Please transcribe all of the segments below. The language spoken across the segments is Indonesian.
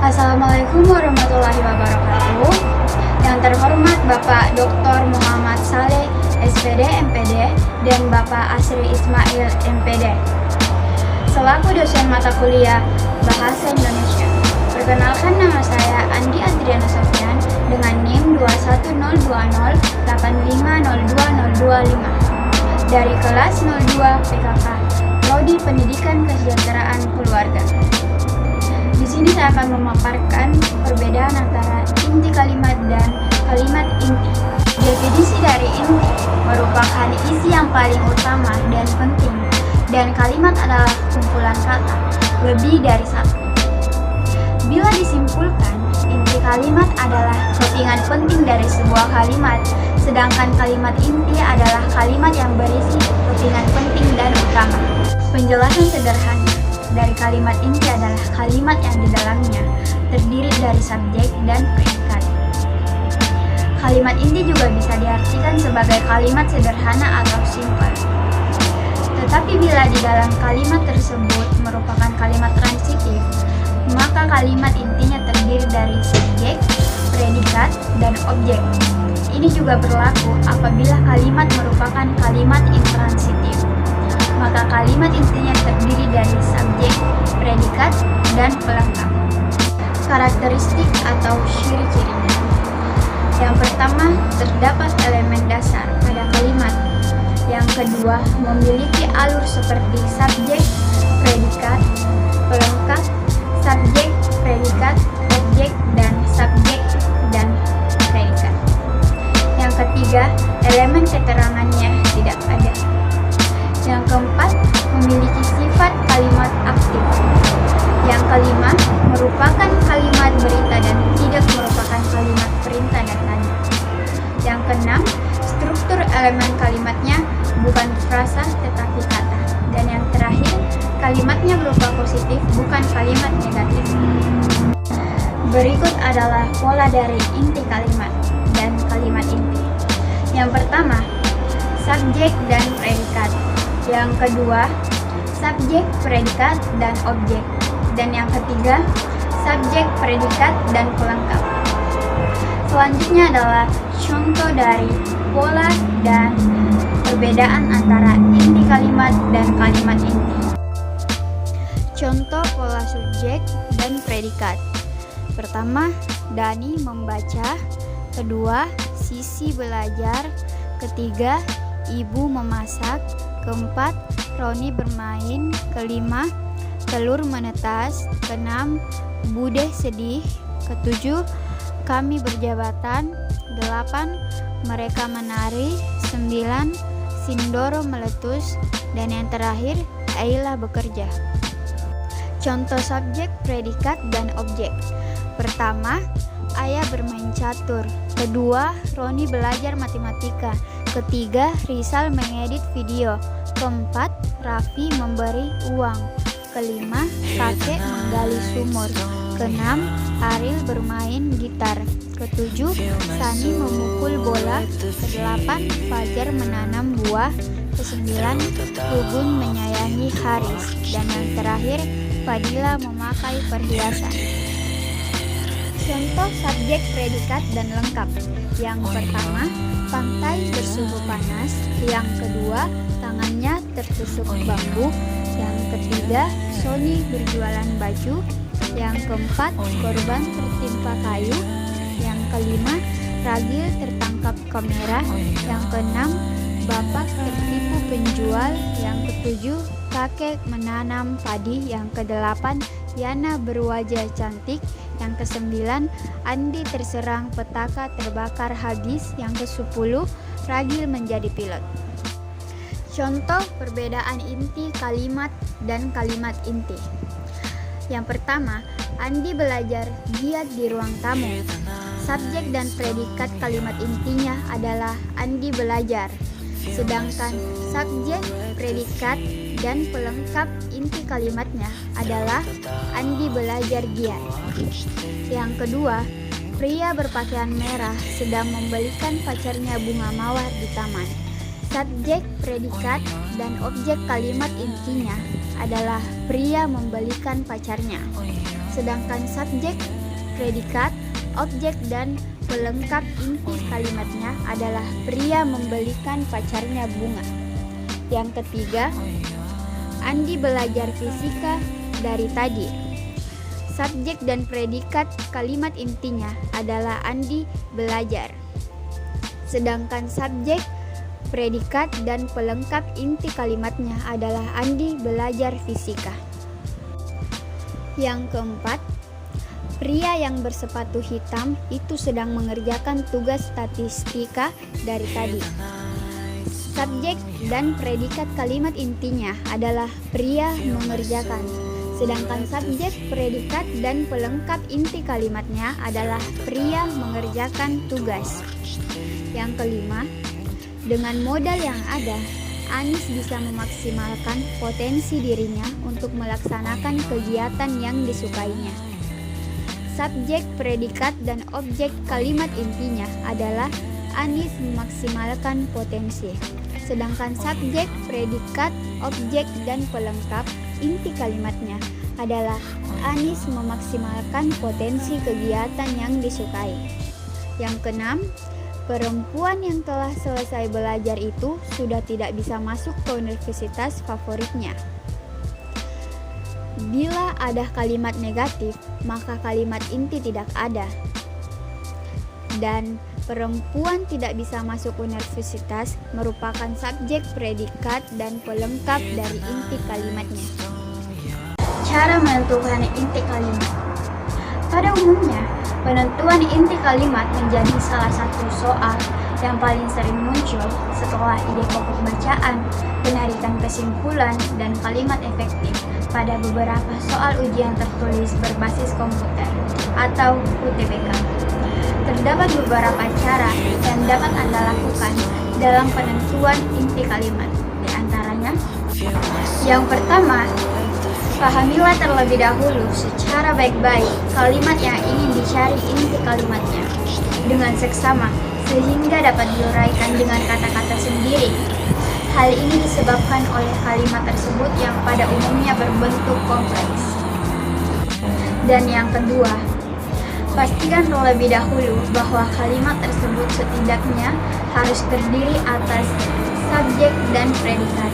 Assalamualaikum warahmatullahi wabarakatuh. Yang terhormat Bapak Dr. Muhammad Saleh, SPD MPD, dan Bapak Asri Ismail MPD, selaku dosen mata kuliah Bahasa Indonesia. Perkenalkan, nama saya Andi Adriana Sofyan dengan NIM 2102085020225 dari kelas 02 PKK Prodi Pendidikan Kesejahteraan Keluarga. Di sini saya akan memaparkan perbedaan antara inti kalimat dan kalimat inti. Definisi dari inti merupakan isi yang paling utama dan penting, dan kalimat adalah kumpulan kata lebih dari satu. Bila disimpulkan, inti kalimat adalah kepingan penting dari sebuah kalimat, sedangkan kalimat inti adalah kalimat yang berisi kepingan penting dan utama. Penjelasan sederhana dari kalimat inti adalah kalimat yang di dalamnya terdiri dari subjek dan predikat. Kalimat inti juga bisa diartikan sebagai kalimat sederhana atau simpel. Tetapi bila di dalam kalimat tersebut merupakan kalimat transitif, maka kalimat intinya terdiri dari subjek, predikat, dan objek. Ini juga berlaku apabila kalimat merupakan kalimat intransitif, maka kalimat intinya terdiri dari subjek, predikat, dan pelengkap. Karakteristik atau ciri-cirinya. Yang pertama, terdapat elemen dasar pada kalimat. Yang kedua, memiliki alur seperti subjek, predikat, pelengkap, subjek, predikat, objek, dan subjek dan predikat. Yang ketiga, elemen keterangannya tidak ada. Yang keempat, memiliki sifat kalimat aktif. Yang kelima, merupakan kalimat berita dan tidak merupakan kalimat perintah dan tanya. Yang keenam, struktur elemen kalimatnya bukan frasa tetapi kata. Dan yang terakhir, kalimatnya berupa positif bukan kalimat negatif. Berikut adalah pola dari inti kalimat dan kalimat inti. Yang pertama, subjek dan predikat. Yang kedua, subjek, predikat, dan objek. Dan yang ketiga, subjek, predikat, dan pelengkap. Selanjutnya adalah contoh dari pola dan perbedaan antara inti kalimat dan kalimat inti. Contoh pola subjek dan predikat. Pertama, Dani membaca. Kedua, Sisi belajar. Ketiga, Ibu memasak. Keempat, Roni bermain. Kelima, telur menetas. Keenam, Bude sedih. Ketujuh, kami berjabatan. Delapan, mereka menari. 9, Sindoro meletus. Dan yang terakhir, Aila bekerja. Contoh subjek, predikat, dan objek. Pertama, Ayah bermain catur. Kedua, Roni belajar matematika. Ketiga, Rizal mengedit video. Keempat, Raffi memberi uang. Kelima, kakek menggali sumur. Keenam, Ariel bermain gitar. Ketujuh, Sani memukul bola. Kedelapan, Fajar menanam buah. Kesembilan, Gugun menyayangi Haris. Dan yang terakhir, Fadila memakai perhiasan. Contoh subjek, predikat, dan lengkap. Yang pertama, pantai bersuhu panas. Yang kedua, tangannya tertusuk bambu. Yang ketiga, Sony berjualan baju. Yang keempat, korban tertimpa kayu. Yang kelima, Ragil tertangkap kamera. Yang keenam, bapak tertipu penjual. Yang ketujuh, kakek menanam padi. Yang kedelapan, Yana berwajah cantik. Yang kesembilan, Andi terserang petaka terbakar habis. Yang kesepuluh, Ragil menjadi pilot. Contoh perbedaan inti kalimat dan kalimat inti. Yang pertama, Andi belajar giat di ruang tamu. Subjek dan predikat kalimat intinya adalah Andi belajar. Sedangkan subjek, predikat, dan pelengkap inti kalimatnya adalah Andi belajar giat. Yang kedua, pria berpakaian merah sedang membelikan pacarnya bunga mawar di taman. Subjek, predikat, dan objek kalimat intinya adalah pria membelikan pacarnya. Sedangkan subjek, predikat, objek, dan pelengkap inti kalimatnya adalah pria membelikan pacarnya bunga. Yang ketiga, Andi belajar fisika dari tadi. Subjek dan predikat kalimat intinya adalah Andi belajar. Sedangkan subjek, predikat, dan pelengkap inti kalimatnya adalah Andi belajar fisika. Yang keempat, pria yang bersepatu hitam itu sedang mengerjakan tugas statistika dari tadi. Subjek dan predikat kalimat intinya adalah pria mengerjakan. Sedangkan subjek, predikat, dan pelengkap inti kalimatnya adalah pria mengerjakan tugas. Yang kelima, dengan modal yang ada, Anis bisa memaksimalkan potensi dirinya untuk melaksanakan kegiatan yang disukainya. Subjek, predikat, dan objek kalimat intinya adalah Anis memaksimalkan potensi. Sedangkan subjek, predikat, objek, dan pelengkap inti kalimatnya adalah Anis memaksimalkan potensi kegiatan yang disukai. Yang keenam, perempuan yang telah selesai belajar itu sudah tidak bisa masuk ke universitas favoritnya. Bila ada kalimat negatif, maka kalimat inti tidak ada. Dan perempuan tidak bisa masuk universitas merupakan subjek, predikat, dan pelengkap dari inti kalimatnya. Cara menentukan inti kalimat. Pada umumnya, penentuan inti kalimat menjadi salah satu soal yang paling sering muncul setelah ide pokok bacaan, penarikan kesimpulan, dan kalimat efektif pada beberapa soal ujian tertulis berbasis komputer atau UTBK. Terdapat beberapa cara yang dapat Anda lakukan dalam penentuan inti kalimat. Di antaranya, yang pertama, pahamilah terlebih dahulu secara baik-baik kalimat yang ingin dicari inti kalimatnya dengan seksama sehingga dapat diuraikan dengan kata-kata sendiri. Hal ini disebabkan oleh kalimat tersebut yang pada umumnya berbentuk kompleks. Dan yang kedua, pastikan terlebih dahulu bahwa kalimat tersebut setidaknya harus terdiri atas subjek dan predikat.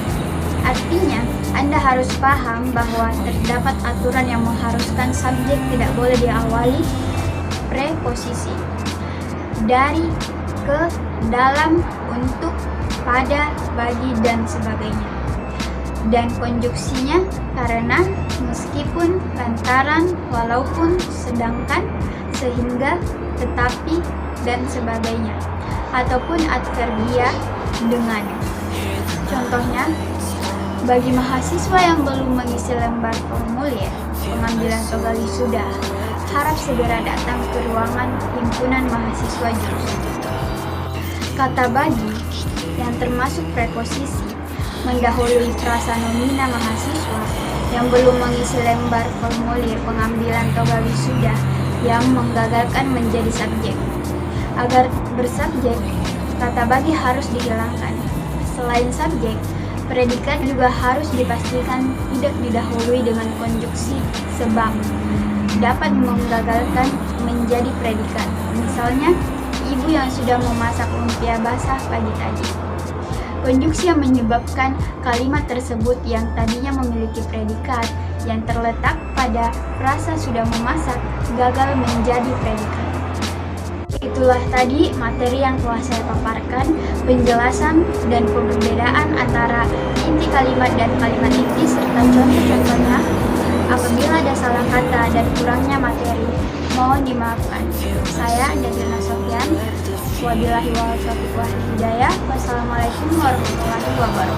Artinya, Anda harus paham bahwa terdapat aturan yang mengharuskan subjek tidak boleh diawali preposisi dari, ke, dalam, untuk, pada, bagi, dan sebagainya. Dan konjuksinya karena, meskipun, lantaran, walaupun, sedangkan, sehingga, tetapi, dan sebagainya. Ataupun adverbia dengan. Contohnya, bagi mahasiswa yang belum mengisi lembar formulir pengambilan toga wisuda, harap segera datang ke ruangan himpunan mahasiswa jurusan. Kata bagi yang termasuk preposisi mendahului frasa nomina mahasiswa yang belum mengisi lembar formulir pengambilan toga wisuda yang menggagalkan menjadi subjek. Agar bersubjek, kata bagi harus dihilangkan. Selain subjek, predikat juga harus dipastikan tidak didahului dengan konjuksi sebab dapat menggagalkan menjadi predikat. Misalnya, ibu yang sudah memasak lumpia basah pagi tadi. Konjuksi yang menyebabkan kalimat tersebut yang tadinya memiliki predikat yang terletak pada frasa sudah memasak gagal menjadi predikat. Itulah tadi materi yang telah saya paparkan, penjelasan dan perbedaan antara inti kalimat dan kalimat inti serta contoh-contohnya. Apabila ada salah kata dan kurangnya materi, mohon dimaafkan. Saya Nadina Sofyan. Wabillahi wal taufiq wal hidayah. Wassalamualaikum warahmatullahi wabarakatuh.